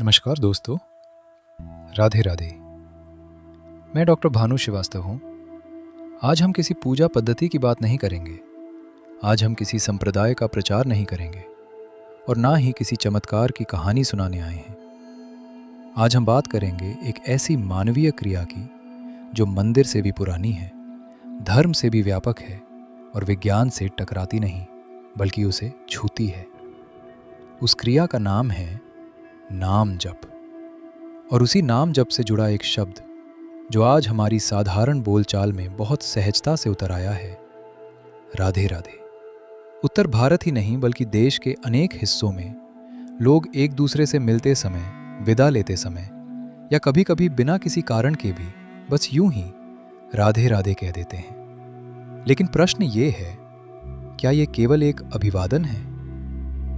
नमस्कार दोस्तों, राधे राधे। मैं डॉक्टर भानु श्रीवास्तव हूँ। आज हम किसी पूजा पद्धति की बात नहीं करेंगे। आज हम किसी संप्रदाय का प्रचार नहीं करेंगे और ना ही किसी चमत्कार की कहानी सुनाने आए हैं। आज हम बात करेंगे एक ऐसी मानवीय क्रिया की जो मंदिर से भी पुरानी है, धर्म से भी व्यापक है और विज्ञान से टकराती नहीं बल्कि उसे छूती है। उस क्रिया का नाम है नाम जप। और उसी नाम जप से जुड़ा एक शब्द जो आज हमारी साधारण बोलचाल में बहुत सहजता से उतर आया है, राधे राधे। उत्तर भारत ही नहीं बल्कि देश के अनेक हिस्सों में लोग एक दूसरे से मिलते समय, विदा लेते समय या कभी कभी बिना किसी कारण के भी बस यूं ही राधे राधे कह देते हैं। लेकिन प्रश्न ये है, क्या ये केवल एक अभिवादन है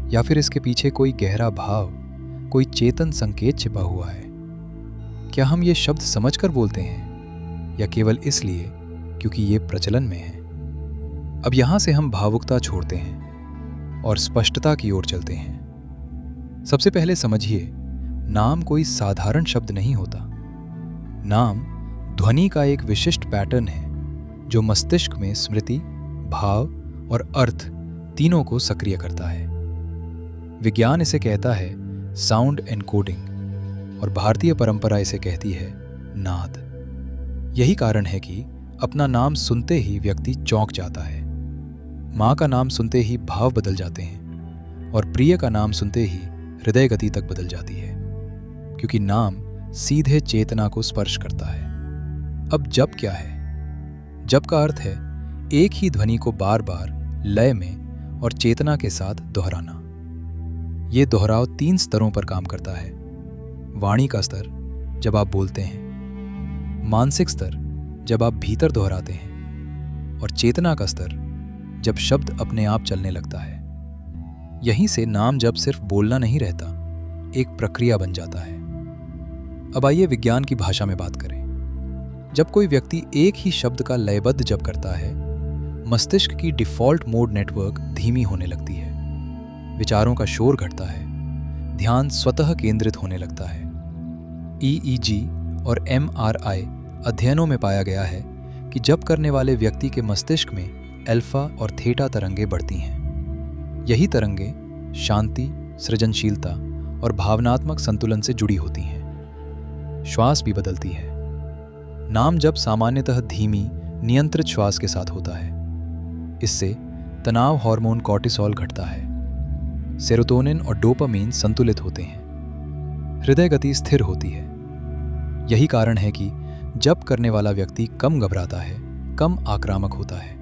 या फिर इसके पीछे कोई गहरा भाव, कोई चेतन संकेत छिपा हुआ है? क्या हम ये शब्द समझकर बोलते हैं या केवल इसलिए क्योंकि ये प्रचलन में है? अब यहां से हम भावुकता छोड़ते हैं और स्पष्टता की ओर चलते हैं। सबसे पहले समझिए, नाम कोई साधारण शब्द नहीं होता। नाम ध्वनि का एक विशिष्ट पैटर्न है जो मस्तिष्क में स्मृति, भाव और अर्थ तीनों को सक्रिय करता है। विज्ञान इसे कहता है साउंड एनकोडिंग और भारतीय परंपरा इसे कहती है नाद। यही कारण है कि अपना नाम सुनते ही व्यक्ति चौंक जाता है, माँ का नाम सुनते ही भाव बदल जाते हैं और प्रिय का नाम सुनते ही हृदय गति तक बदल जाती है, क्योंकि नाम सीधे चेतना को स्पर्श करता है। अब जप क्या है? जप का अर्थ है एक ही ध्वनि को बार बार लय में और चेतना के साथ दोहराना। ये दोहराव 3 स्तरों पर काम करता है। वाणी का स्तर, जब आप बोलते हैं; मानसिक स्तर, जब आप भीतर दोहराते हैं; और चेतना का स्तर, जब शब्द अपने आप चलने लगता है। यहीं से नाम जप सिर्फ बोलना नहीं रहता, एक प्रक्रिया बन जाता है। अब आइए विज्ञान की भाषा में बात करें। जब कोई व्यक्ति एक ही शब्द का लयबद्ध जप करता है, मस्तिष्क की डिफॉल्ट मोड नेटवर्क धीमी होने लगती है, विचारों का शोर घटता है, ध्यान स्वतः केंद्रित होने लगता है। EEG और MRI अध्ययनों में पाया गया है कि जप करने वाले व्यक्ति के मस्तिष्क में अल्फा और थीटा तरंगें बढ़ती हैं। यही तरंगें शांति, सृजनशीलता और भावनात्मक संतुलन से जुड़ी होती हैं। श्वास भी बदलती है। नाम जप सामान्यतः धीमी, नियंत्रित श्वास के साथ होता है। इससे तनाव हार्मोन कॉर्टिसोल घटता है, सेरोटोनिन और डोपामीन संतुलित होते हैं, हृदय गति स्थिर होती है। यही कारण है कि जप करने वाला व्यक्ति कम घबराता है, कम आक्रामक होता है।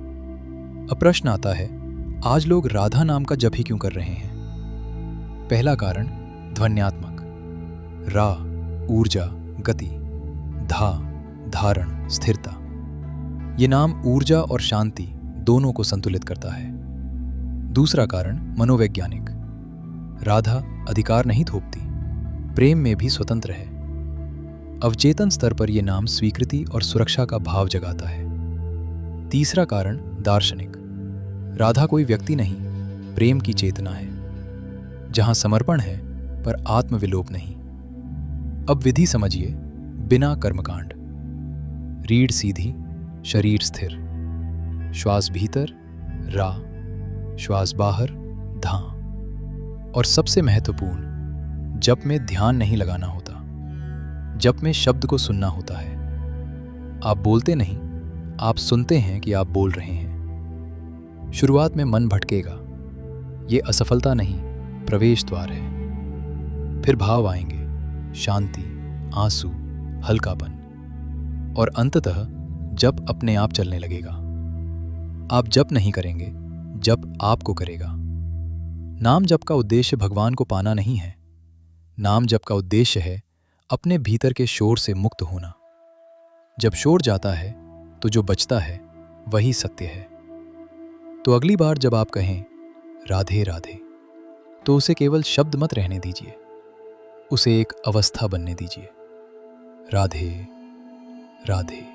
अब प्रश्न आता है, आज लोग राधा नाम का जप ही क्यों कर रहे हैं? पहला कारण ध्वन्यात्मक। रा ऊर्जा, गति; धा धारण, स्थिरता। ये नाम ऊर्जा और शांति दोनों को संतुलित करता है। दूसरा कारण मनोवैज्ञानिक। राधा अधिकार नहीं थोपती, प्रेम में भी स्वतंत्र है। अवचेतन स्तर पर यह नाम स्वीकृति और सुरक्षा का भाव जगाता है। तीसरा कारण दार्शनिक। राधा कोई व्यक्ति नहीं, प्रेम की चेतना है, जहां समर्पण है पर आत्मविलोप नहीं। अब विधि समझिए, बिना कर्मकांड। रीढ़ सीधी, शरीर स्थिर, श्वास भीतर रा, श्वास बाहर धा। और सबसे महत्वपूर्ण, जप में ध्यान नहीं लगाना होता, जप में शब्द को सुनना होता है। आप बोलते नहीं, आप सुनते हैं कि आप बोल रहे हैं। शुरुआत में मन भटकेगा, ये असफलता नहीं, प्रवेश द्वार है। फिर भाव आएंगे, शांति, आंसू, हल्कापन, और अंततः जप अपने आप चलने लगेगा। आप जप नहीं करेंगे, जप आपको करेगा। नाम जप का उद्देश्य भगवान को पाना नहीं है। नाम जप का उद्देश्य है अपने भीतर के शोर से मुक्त होना। जब शोर जाता है तो जो बचता है वही सत्य है। तो अगली बार जब आप कहें राधे राधे, तो उसे केवल शब्द मत रहने दीजिए, उसे एक अवस्था बनने दीजिए। राधे राधे।